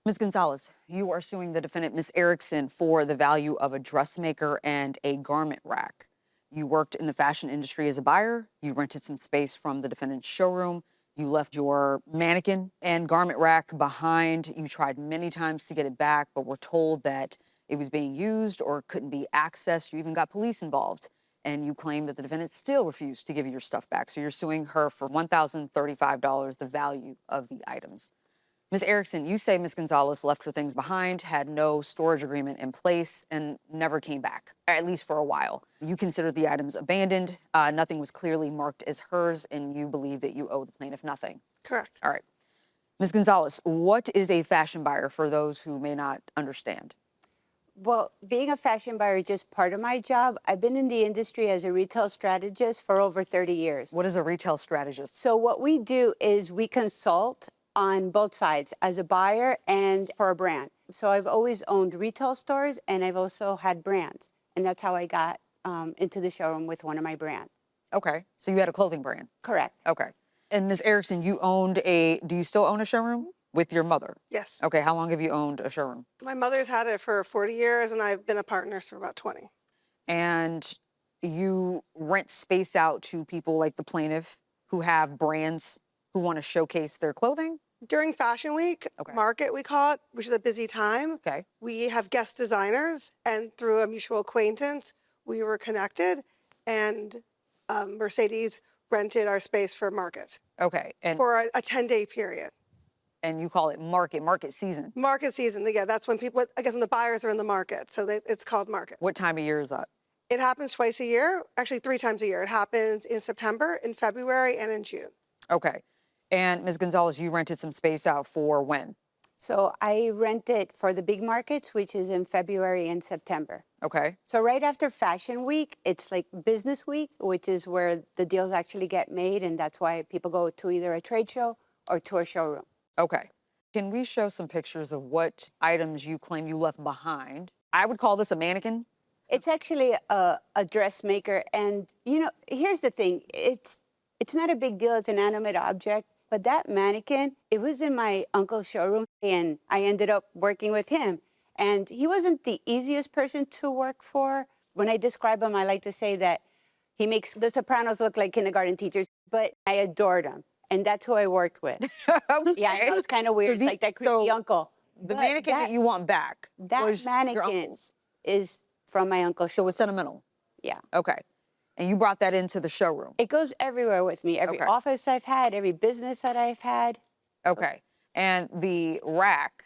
Ms. Gonzalez, you are suing the defendant, Ms. Erickson, for the value of a dressmaker and a garment rack. You worked in the fashion industry as a buyer. You rented some space from the defendant's showroom. You left your mannequin and garment rack behind. You tried many times to get it back, but were told that it was being used or couldn't be accessed. You even got police involved. And you claim that the defendant still refused to give you your stuff back. So you're suing her for $1,035, the value of the items. Ms. Erickson, you say Ms. Gonzalez left her things behind, had no storage agreement in place, and never came back, at least for a while. You consider the items abandoned. Nothing was clearly marked as hers, and you believe that you owe the plaintiff nothing. Correct. All right. Ms. Gonzalez, what is a fashion buyer for those who may not understand? Well, being a fashion buyer is just part of my job. I've been in the industry as a retail strategist for over 30 years. What is a retail strategist? So what we do is we consult on both sides as a buyer and for a brand. So I've always owned retail stores and I've also had brands. And that's how I got into the showroom with one of my brands. Okay. So you had a clothing brand? Correct. Okay. And Ms. Erickson, do you still own a showroom with your mother? Yes. Okay. How long have you owned a showroom? My mother's had it for 40 years, and I've been a partner for about 20. And you rent space out to people like the plaintiff who have brands who want to showcase their clothing? During Fashion Week, market we call it, which is a busy time, Okay. we have guest designers, and through a mutual acquaintance, we were connected, and Mercedes rented our space for market. Okay. And for a 10-day period. And you call it market season. Market season, yeah, that's when people, I guess when the buyers are in the market, so it's called market. What time of year is that? It happens twice a year, actually 3 times a year. It happens in September, in February, and in June. Okay. And Ms. Gonzalez, you rented some space out for when? So I rent it for the big markets, which is in February and September. Okay. So right after Fashion Week, it's like Business Week, which is where the deals actually get made. And that's why people go to either a trade show or to a showroom. Okay. Can we show some pictures of what items you claim you left behind? I would call this a mannequin. It's actually a dressmaker. And, you know, here's the thing. It's not a big deal. It's an animate object. But that mannequin, it was in my uncle's showroom, and I ended up working with him. And he wasn't the easiest person to work for. When I describe him, I like to say that he makes the Sopranos look like kindergarten teachers, but I adored him. And that's who I worked with. Okay. Yeah, I know, it's kind of weird, like that creepy uncle. The mannequin that you want back was your mannequin uncle's. is from my uncle's. So it's sentimental. Yeah. Okay. And you brought that into the showroom. It goes everywhere with me. Every office I've had, every business that I've had. Okay. And the rack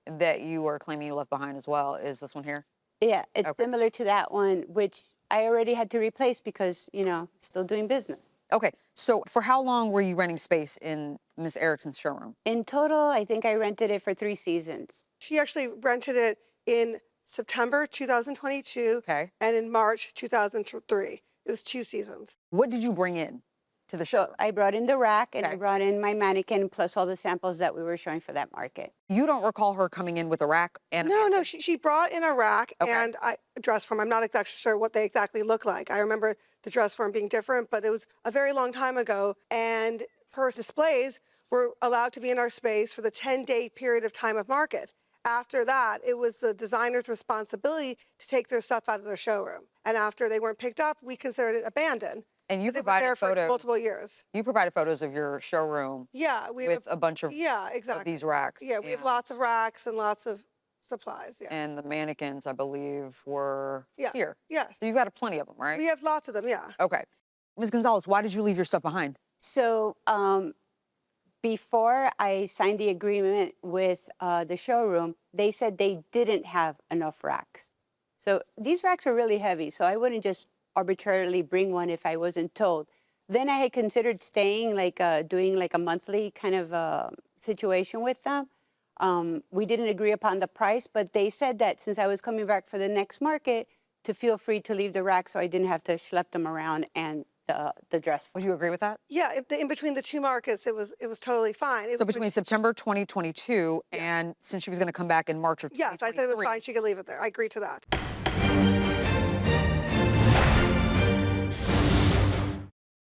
that you are claiming you left behind as well is this one here? Yeah, it's similar to that one, which I already had to replace because, you know, still doing business. Okay. So for how long were you renting space in Ms. Erickson's showroom? In total, I think I rented it for 3 seasons. She actually rented it in September 2022 and in March 2003. It was 2 seasons. What did you bring in to the show? So I brought in the rack and I brought in my mannequin plus all the samples that we were showing for that market. You don't recall her coming in with a rack? And No, she brought in a rack and a dress form. I'm not exactly sure what they exactly look like. I remember the dress form being different, but it was a very long time ago. And her displays were allowed to be in our space for the 10-day period of time of market. After that, it was the designer's responsibility to take their stuff out of their showroom. And after they weren't picked up, we considered it abandoned. And you provided provided for photos. multiple years. You provided photos of your showroom. Yeah, with a bunch of exactly. these racks. Yeah, we have lots of racks and lots of supplies. Yeah. And the mannequins, I believe, were here. Yes. So you've got plenty of them, right? We have lots of them. Yeah. Okay. Ms. Gonzalez, why did you leave your stuff behind? So before I signed the agreement with the showroom, they said they didn't have enough racks. So these racks are really heavy, so I wouldn't just arbitrarily bring one if I wasn't told. Then I had considered staying, like doing like a monthly kind of situation with them. We didn't agree upon the price, but they said that since I was coming back for the next market, to feel free to leave the rack so I didn't have to schlep them around and the dress. Would you agree with that? Yeah, in between the 2 markets, it was totally fine. So between September 2022 and since she was going to come back in March of 2023. Yes, I said it was fine. She could leave it there. I agree to that.